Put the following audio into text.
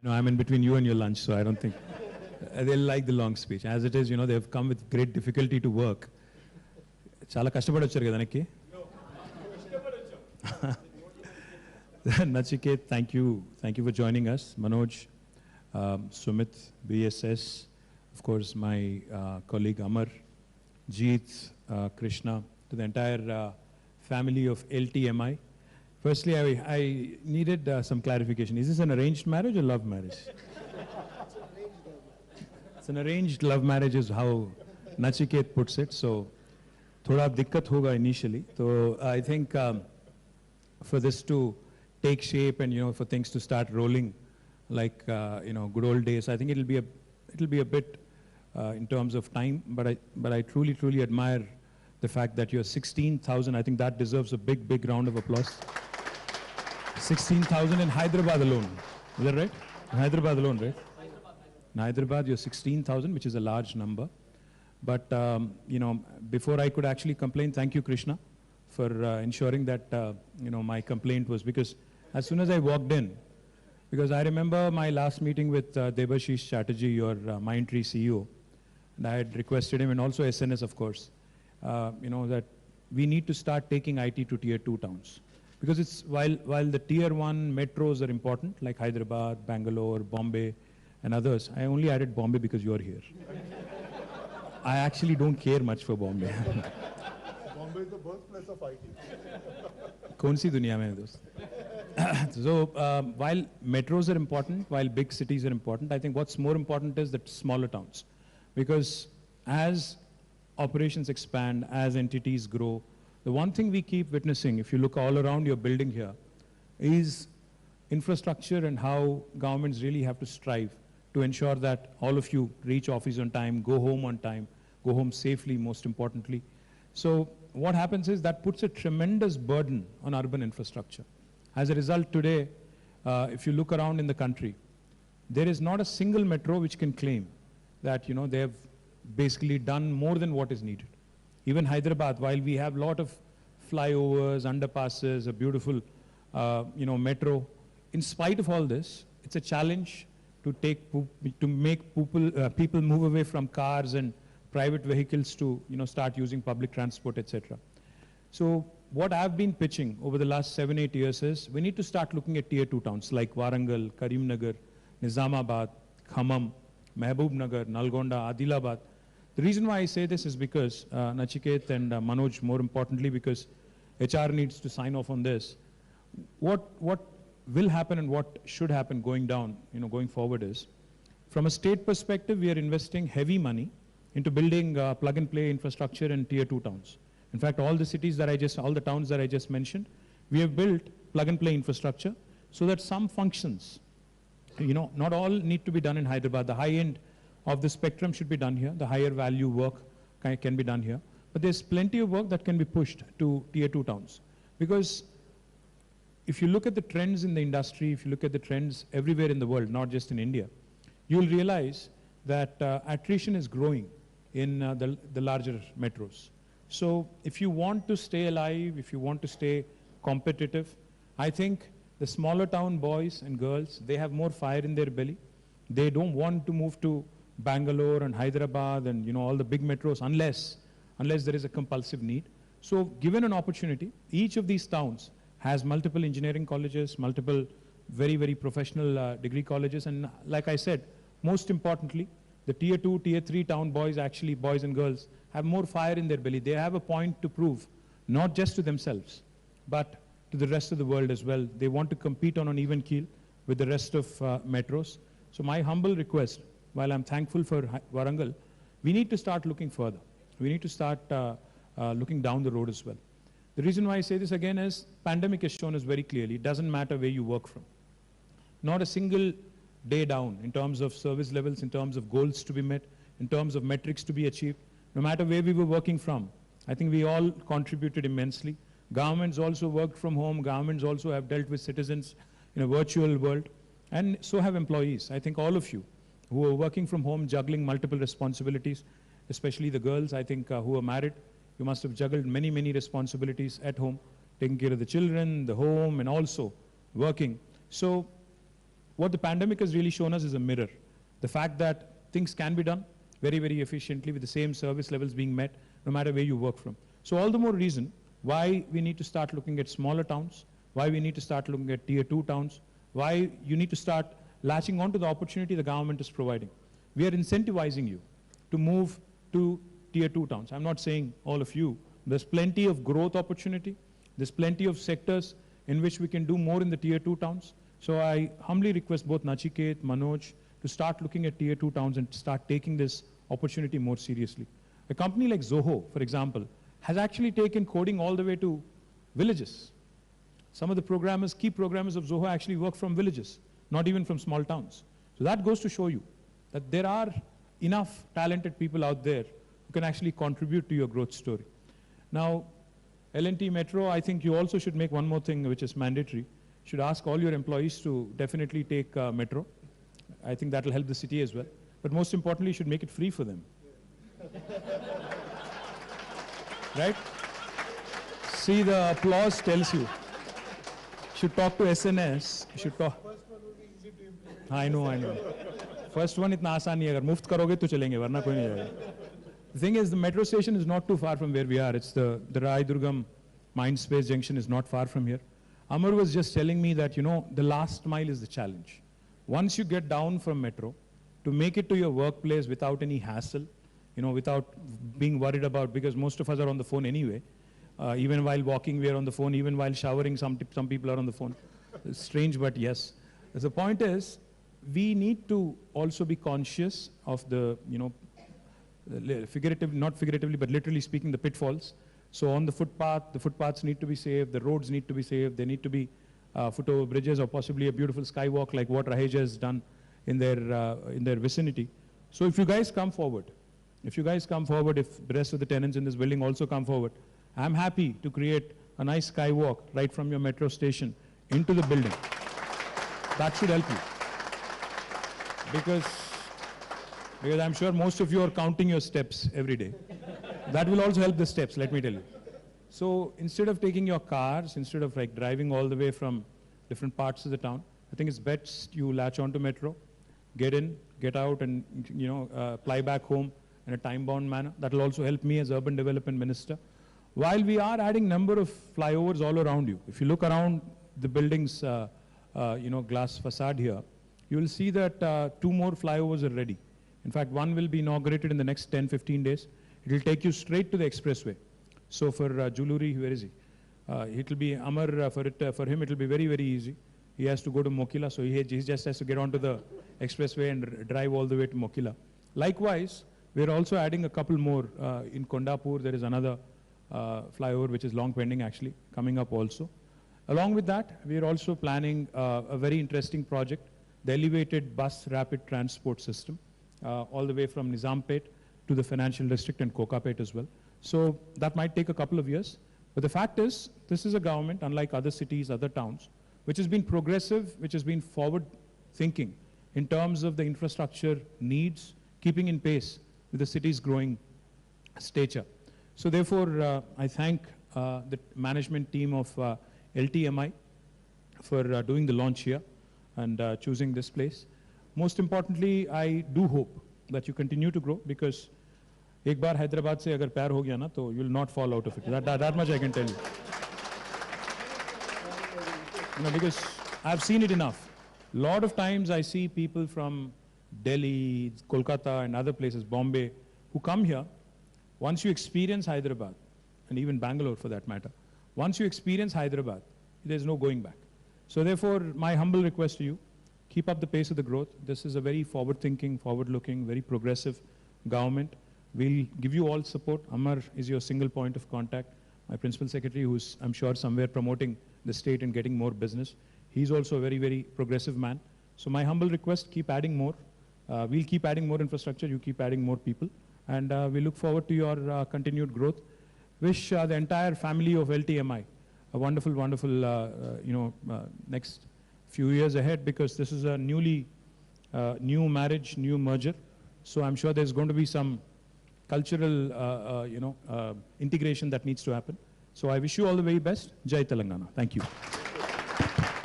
No, I'm in between you and your lunch, so I don't think they'll like the long speech. As it is, they've come with great difficulty to work. చాలా కష్టపడి వచ్చారు కదా వెనక్కి. Nachiket, thank you. Thank you for joining us. Manoj, Sumit, BSS, of course, my colleague Amar, Jeet, Krishna, to the entire family of LTMI. Firstly, I needed some clarification. Is this an arranged marriage or love marriage? It's an arranged love marriage is how Nachiket puts it. So, thoda dikkat hoga initially. So, I think for this to take shape and for things to start rolling like good old days, I think it'll be a bit in terms of time. But I truly admire the fact that you're 16,000. I think that deserves a big round of applause. 16,000 in Hyderabad alone. Is that right? Hyderabad alone, right? In Hyderabad, you're 16,000, which is a large number. But, before I could actually complain, thank you, Krishna, for ensuring that, my complaint was because as soon as I walked in, because I remember my last meeting with Debashish Chatterjee, your Mindtree CEO, and I had requested him, and also SNS, of course, that we need to start taking IT to tier 2 towns. Because it's while the tier 1 metros are important, like Hyderabad, Bangalore, Bombay, and others, I only added Bombay because you're here. I actually don't care much for Bombay. Bombay is the birthplace of IT. कौन सी दुनिया में है दोस्त? So while metros are important, while big cities are important, I think what's more important is the smaller towns. Because as operations expand, as entities grow, the one thing we keep witnessing, if you look all around your building here, is infrastructure and how governments really have to strive to ensure that all of you reach office on time, go home safely, most importantly. So what happens is that puts a tremendous burden on urban infrastructure. As a result, today, if you look around in the country, there is not a single metro which can claim that they have basically done more than what is needed. Even Hyderabad, while we have a lot of flyovers, underpasses, a beautiful metro, in spite of all this, it's a challenge to make people move away from cars and private vehicles to start using public transport, etc. So what I've been pitching over the last 7-8 years is we need to start looking at tier 2 towns like Warangal, Karimnagar, Nizamabad, Khammam, Mehboob-nagar, Nalgonda, Adilabad. The reason why I say this is because Nachiket and Manoj, more importantly, because HR needs to sign off on this. What will happen and what should happen going forward is, from a state perspective, we are investing heavy money into building plug-and-play infrastructure in tier 2 towns. In fact, all the towns that I just mentioned, we have built plug-and-play infrastructure so that some functions, not all need to be done in Hyderabad. The high end of the spectrum should be done here. The higher value work can be done here. But there's plenty of work that can be pushed to tier 2 towns. Because if you look at the trends in the industry, if you look at the trends everywhere in the world, not just in India, you'll realize that attrition is growing in the larger metros. So if you want to stay alive, if you want to stay competitive, I think the smaller town boys and girls, they have more fire in their belly. They don't want to move to Bangalore and Hyderabad and all the big metros unless there is a compulsive need. So given an opportunity, each of these towns has multiple engineering colleges, multiple very professional degree colleges, and like I said, most importantly, the tier 2, tier 3 town boys, actually boys and girls, have more fire in their belly. They have a point to prove, not just to themselves, but to the rest of the world as well. They want to compete on an even keel with the rest of metros. So my humble request, while I'm thankful for Warangal, we need to start looking further. We need to start looking down the road as well. The reason why I say this again is, pandemic has shown us very clearly, it doesn't matter where you work from. Not a single day down in terms of service levels, in terms of goals to be met, in terms of metrics to be achieved. No matter where we were working from, I think we all contributed immensely. Governments also worked from home. Governments also have dealt with citizens in a virtual world. And so have employees. I think all of you who are working from home, juggling multiple responsibilities, especially the girls, I think, who are married, you must have juggled many responsibilities at home, taking care of the children, the home, and also working. So what the pandemic has really shown us is a mirror. The fact that things can be done very, very efficiently with the same service levels being met no matter where you work from. So all the more reason why we need to start looking at smaller towns, why we need to start looking at tier 2 towns, why you need to start latching onto the opportunity the government is providing. We are incentivizing you to move to tier 2 towns. I'm not saying all of you. There's plenty of growth opportunity. There's plenty of sectors in which we can do more in the tier 2 towns. So I humbly request both Nachiket, Manoj to start looking at tier 2 towns and start taking this opportunity more seriously. A company like Zoho, for example, has actually taken coding all the way to villages. Some of the programmers, key programmers of Zoho actually work from villages, not even from small towns. So that goes to show you that there are enough talented people out there who can actually contribute to your growth story. Now, L&T Metro, I think you also should make one more thing which is mandatory. You should ask all your employees to definitely take Metro. I think that will help the city as well. But most importantly, you should make it free for them. Right? See, the applause tells you. You should talk to SNS. You should talk. First one will be easy to implement. I know. First one इतना आसान नहीं है. अगर मुफ्त करोगे तो चलेंगे, वरना कोई नहीं जाएगा. The thing is, the metro station is not too far from where we are. It's the Rai Durgam Mindspace Junction is not far from here. Amar was just telling me that, the last mile is the challenge. Once you get down from metro, to make it to your workplace without any hassle, without being worried about, because most of us are on the phone anyway. Even while walking, we are on the phone. Even while showering, some people are on the phone. It's strange, but yes. The point is, we need to also be conscious of the, not figuratively, but literally speaking, the pitfalls. So on the footpaths need to be safe, the roads need to be safe, there need to be foot-over bridges or possibly a beautiful skywalk like what Raheja has done in their vicinity. So if you guys come forward, if the rest of the tenants in this building also come forward, I'm happy to create a nice skywalk right from your metro station into the building. That should help you. Because I'm sure most of you are counting your steps every day. That will also help the steps, let me tell you. So instead of taking your cars, instead of driving all the way from different parts of the town, I think it's best you latch onto metro, get in, get out, and fly back home in a time-bound manner. That will also help me as Urban Development Minister. While we are adding number of flyovers all around you, if you look around the building's glass facade here, you will see that 2 more flyovers are ready. In fact, one will be inaugurated in the next 10-15 days. It will take you straight to the expressway. So for Juluri, where is he? It will be Amar, for him it will be very, very easy. He has to go to Mokila, so he just has to get onto the expressway and drive all the way to Mokila. Likewise, we are also adding a couple more. In Kondapur, there is another flyover which is long pending actually, coming up also. Along with that, we are also planning a very interesting project, the elevated bus rapid transport system, all the way from Nizampet to the financial district and Kokapet as well. So that might take a couple of years. But the fact is, this is a government, unlike other cities, other towns, which has been progressive, which has been forward-thinking in terms of the infrastructure needs, keeping in pace with the city's growing stature. So therefore, I thank the management team of LTMI for doing the launch here and choosing this place. Most importantly, I do hope that you continue to grow, because एक बार हैदराबाद से अगर प्यार हो गया ना, तो you will not fall out of it. That much I can tell you. Because I've seen it enough. A lot of times I see people from Delhi, Kolkata, and other places, Bombay, who come here. Once you experience Hyderabad, and even Bangalore for that matter, once you experience Hyderabad, there's no going back. So therefore, my humble request to you, keep up the pace of the growth. This is a very forward-thinking, forward-looking, very progressive government. We'll give you all support. Amar is your single point of contact. My principal secretary, who's, I'm sure, somewhere promoting the state and getting more business. He's also a very, very progressive man. So my humble request, keep adding more. We'll keep adding more infrastructure. You keep adding more people. And we look forward to your continued growth. Wish the entire family of LTMI a wonderful, wonderful, next few years ahead, because this is a new marriage, new merger. So I'm sure there's going to be some cultural, integration that needs to happen. So I wish you all the very best. Jai Telangana. Thank you.